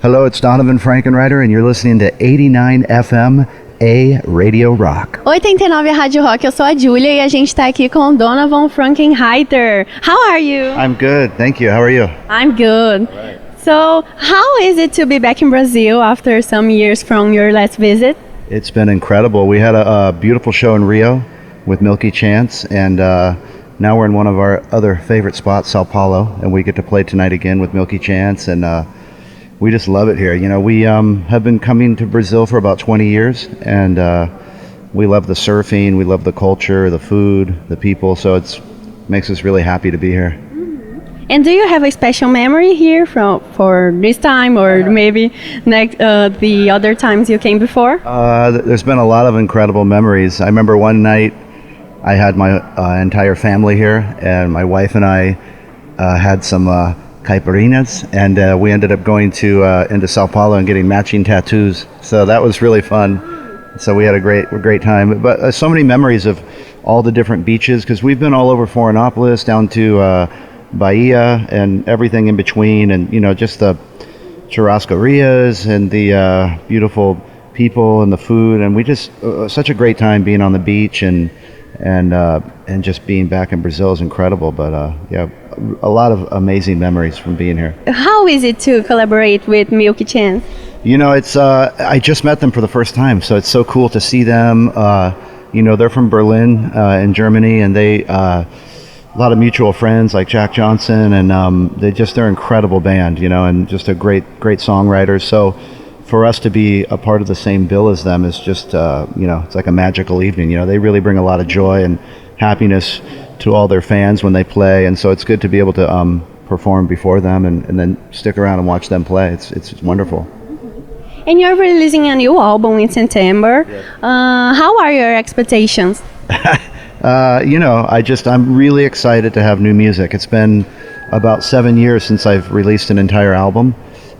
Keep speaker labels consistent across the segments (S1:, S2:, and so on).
S1: Hello, it's Donavon Frankenreiter, and you're listening to 89 FM A Radio Rock.
S2: 89 Rádio Rock, eu sou a Giulia e a gente tá aqui com o Donavon Frankenreiter. How are you?
S1: I'm good, thank you. How are you?
S2: I'm good.
S1: Right.
S2: So, how is it to be back in Brazil after some years from your last visit?
S1: It's been incredible. We had a beautiful show in Rio with Milky Chance, and now we're in one of our other favorite spots, Sao Paulo, and we get to play tonight again with Milky Chance, and we just love it here. You know, we have been coming to Brazil for about 20 years, and we love the surfing, we love the culture, the food, the people, so it makes us really happy to be here.
S2: And do you have a special memory here for this time, or maybe the other times you came before?
S1: There's been a lot of incredible memories. I remember one night I had my entire family here, and my wife and I had some caipirinhas, and we ended up going into Sao Paulo and getting matching tattoos. So that was really fun. So we had a great time. But so many memories of all the different beaches, because we've been all over Florianopolis down to Bahia and everything in between, and you know, just the churrascarias and the beautiful people and the food, and we just such a great time being on the beach and just being back in Brazil is incredible. But yeah, a lot of amazing memories from being here.
S2: How is it to collaborate with Milky Chance?
S1: You know, it's I just met them for the first time, so it's so cool to see them. You know, they're from Berlin in Germany, and they a lot of mutual friends like Jack Johnson, and they're an incredible band, you know, and just a great songwriters. So for us to be a part of the same bill as them is just, you know, it's like a magical evening. You know, they really bring a lot of joy and happiness to all their fans when they play, and so it's good to be able to perform before them and then stick around and watch them play. It's wonderful.
S2: And you're releasing a new album in September.
S1: Yes.
S2: How are your expectations?
S1: You know, I'm really excited to have new music. It's been about 7 years since I've released an entire album,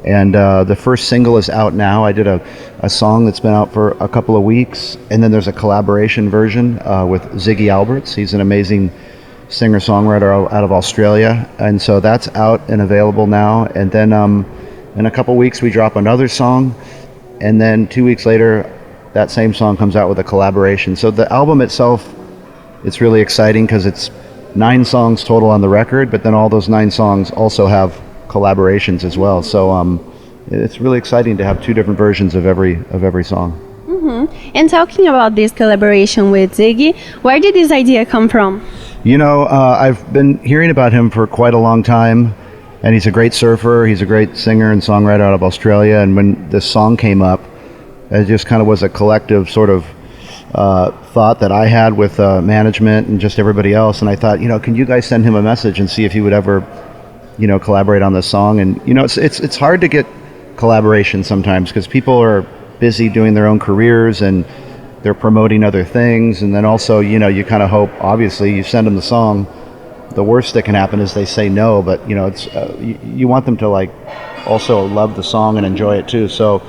S1: and the first single is out now. I did a song that's been out for a couple of weeks, and then there's a collaboration version with Ziggy Alberts. He's an amazing singer-songwriter out of Australia, and so that's out and available now. And then in a couple weeks we drop another song, and then 2 weeks later that same song comes out with a collaboration. So the album itself, it's really exciting because it's 9 songs total on the record, but then all those 9 songs also have collaborations as well. So it's really exciting to have 2 different versions of every song.
S2: Mm-hmm. And talking about this collaboration with Ziggy, where did this idea come from?
S1: You know, I've been hearing about him for quite a long time, and he's a great surfer, he's a great singer and songwriter out of Australia, and when this song came up, it just kind of was a collective sort of thought that I had with management and just everybody else, and I thought, you know, can you guys send him a message and see if he would ever, you know, collaborate on this song? And you know, it's hard to get collaboration sometimes because people are busy doing their own careers and they're promoting other things, and then also, you know, you kind of hope, obviously you send them the song, the worst that can happen is they say no, but you know, it's you want them to like also love the song and enjoy it too. So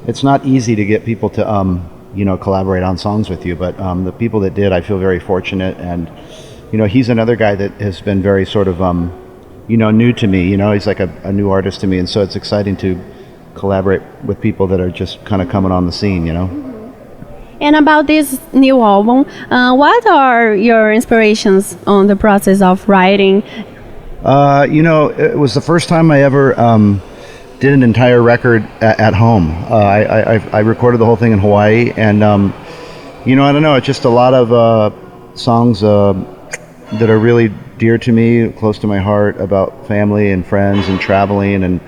S1: it's not easy to get people to you know, collaborate on songs with you, but the people that did, I feel very fortunate. And you know, he's another guy that has been very sort of you know, new to me. You know, he's like a new artist to me, and so it's exciting to collaborate with people that are just kind of coming on the scene, you know.
S2: And about this new album, what are your inspirations on the process of writing?
S1: You know, it was the first time I ever did an entire record at home. I recorded the whole thing in Hawaii, and you know, I don't know, it's just a lot of songs that are really dear to me, close to my heart, about family and friends and traveling, and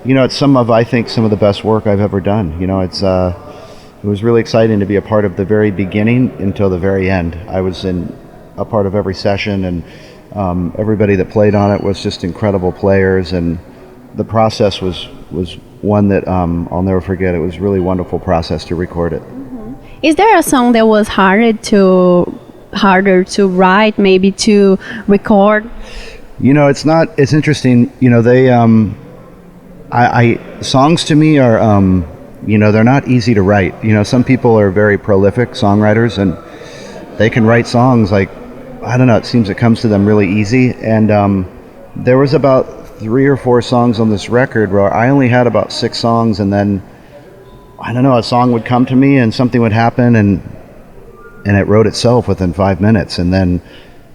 S1: you know, it's I think some of the best work I've ever done. You know, it was really exciting to be a part of the very beginning until the very end. I was a part of every session, and everybody that played on it was just incredible players, and the process was one that I'll never forget. It was a really wonderful process to record it.
S2: Mm-hmm. Is there a song that was harder to write, maybe to record?
S1: You know, it's interesting. You know, they songs to me are you know, they're not easy to write. You know, some people are very prolific songwriters, and they can write songs like, I don't know, it seems it comes to them really easy. And there was about 3 or 4 songs on this record where I only had about 6 songs, and then I don't know, a song would come to me and something would happen, and it wrote itself within 5 minutes. And then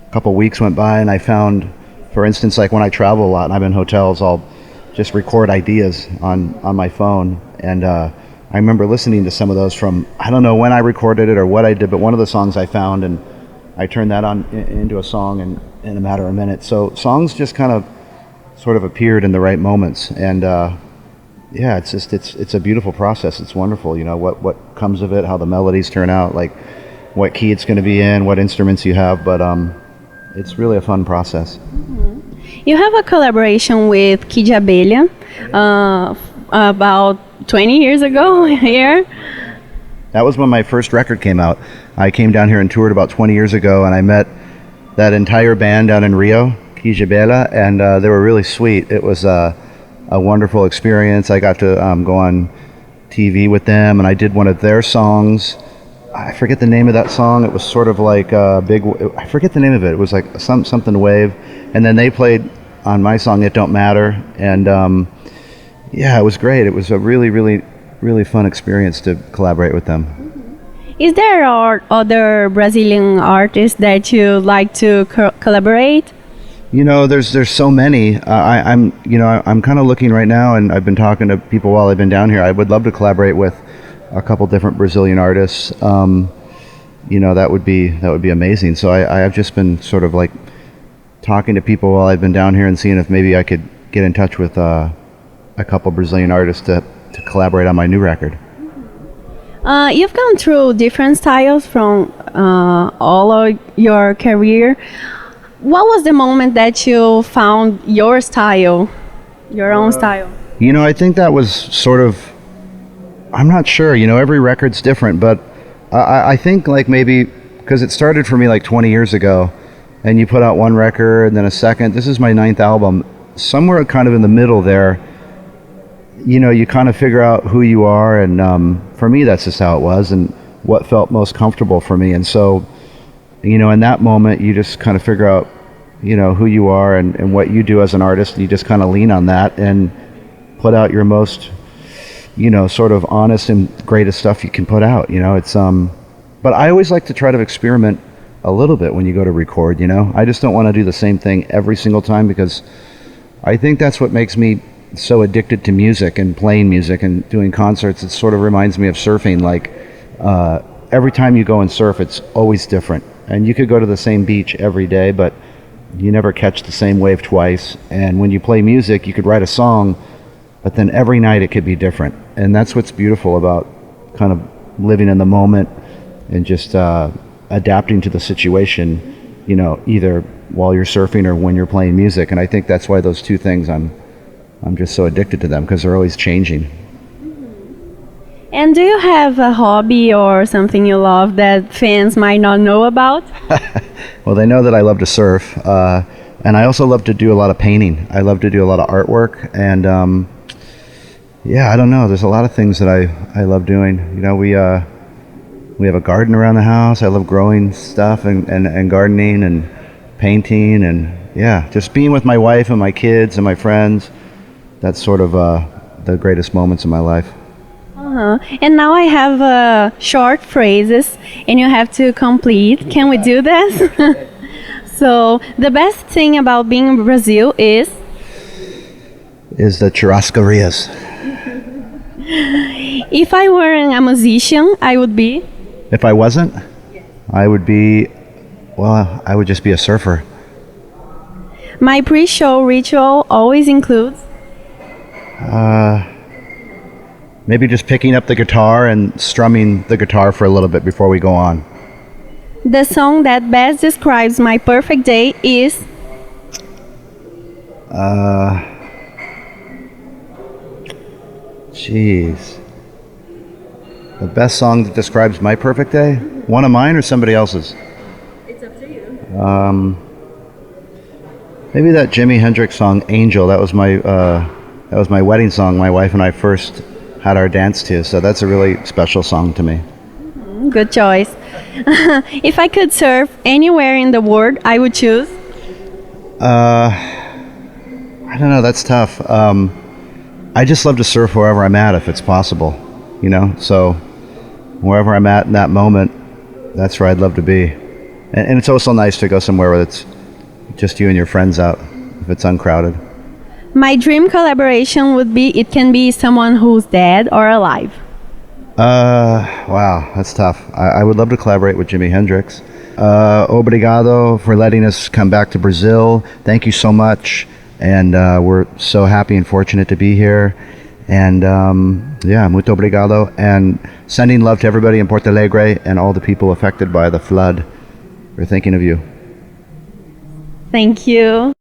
S1: a couple weeks went by, and I found, for instance, like when I travel a lot and I'm in hotels, I'll just record ideas on my phone. And I remember listening to some of those from, I don't know when I recorded it or what I did, but one of the songs I found, and I turned that on into a song in a matter of minutes. So songs just kind of sort of appeared in the right moments. And yeah, it's a beautiful process. It's wonderful, you know, what comes of it, how the melodies turn out, like what key it's going to be in, what instruments you have, but it's really a fun process.
S2: You have a collaboration with Kid Abelha about 20 years ago here.
S1: That was when my first record came out. I came down here and toured about 20 years ago, and I met that entire band down in Rio, Kid Abelha, and they were really sweet. It was a wonderful experience. I got to go on TV with them, and I did one of their songs. I forget the name of that song. It was sort of like a big, I forget the name of it. It was like something wave. And then they played on my song, It Don't Matter. And yeah, it was great. It was a really, really, really fun experience to collaborate with them.
S2: Is there other Brazilian artists that you like to collaborate?
S1: You know, there's so many. I'm kind of looking right now, and I've been talking to people while I've been down here. I would love to collaborate with a couple different Brazilian artists. You know, that would be amazing. So I have just been sort of like talking to people while I've been down here and seeing if maybe I could get in touch with a couple Brazilian artists to collaborate on my new record.
S2: You've gone through different styles from all of your career. What was the moment that you found your style, your own style?
S1: You know, I think that was sort of, I'm not sure, you know, every record's different, but I think like maybe, because it started for me like 20 years ago, and you put out one record and then a second. This is my 9th album. Somewhere kind of in the middle there, you know, you kind of figure out who you are, and for me that's just how it was, and what felt most comfortable for me. And so, you know, in that moment you just kind of figure out, you know, who you are and what you do as an artist, and you just kind of lean on that and put out your most, you know, sort of honest and greatest stuff you can put out. You know, it's but I always like to try to experiment a little bit when you go to record, you know. I just don't want to do the same thing every single time, because I think that's what makes me so addicted to music and playing music and doing concerts. It sort of reminds me of surfing. Like every time you go and surf, it's always different, and you could go to the same beach every day, but you never catch the same wave twice. And when you play music, you could write a song, but then every night it could be different. And that's what's beautiful about kind of living in the moment and just adapting to the situation, you know, either while you're surfing or when you're playing music. And I think that's why those two things, I'm just so addicted to them, because they're always changing.
S2: And do you have a hobby or something you love that fans might not know about?
S1: Well, they know that I love to surf, and I also love to do a lot of painting. I love to do a lot of artwork, and yeah, I don't know. There's a lot of things that I love doing. You know, we have a garden around the house. I love growing stuff and gardening and painting, and yeah, just being with my wife and my kids and my friends. That's sort of the greatest moments in my life.
S2: And now I have short phrases, and you have to complete. Can we do this? So, the best thing about being in Brazil is
S1: the churrascarias.
S2: If I weren't a musician, I would be?
S1: If I wasn't, I would be, well, I would just be a surfer.
S2: My pre-show ritual always includes?
S1: Maybe just picking up the guitar and strumming the guitar for a little bit before we go on.
S2: The song that best describes my perfect day is?
S1: Jeez. The best song that describes my perfect day? One of mine or somebody else's?
S2: It's up to you.
S1: Maybe that Jimi Hendrix song, Angel. That was my wedding song. My wife and I first had our dance to, so that's a really special song to me.
S2: Good choice. If I could surf anywhere in the world, I would choose?
S1: I I don't know. That's tough. I just love to surf wherever I'm at if it's possible, you know? So wherever I'm at in that moment, that's where I'd love to be. And it's also nice to go somewhere where it's just you and your friends out, if it's uncrowded.
S2: My dream collaboration would be, it can be someone who's dead or alive.
S1: Wow, that's tough. I would love to collaborate with Jimi Hendrix. Obrigado for letting us come back to Brazil. Thank you so much. And we're so happy and fortunate to be here. And yeah, muito obrigado. And sending love to everybody in Porto Alegre and all the people affected by the flood. We're thinking of you.
S2: Thank you.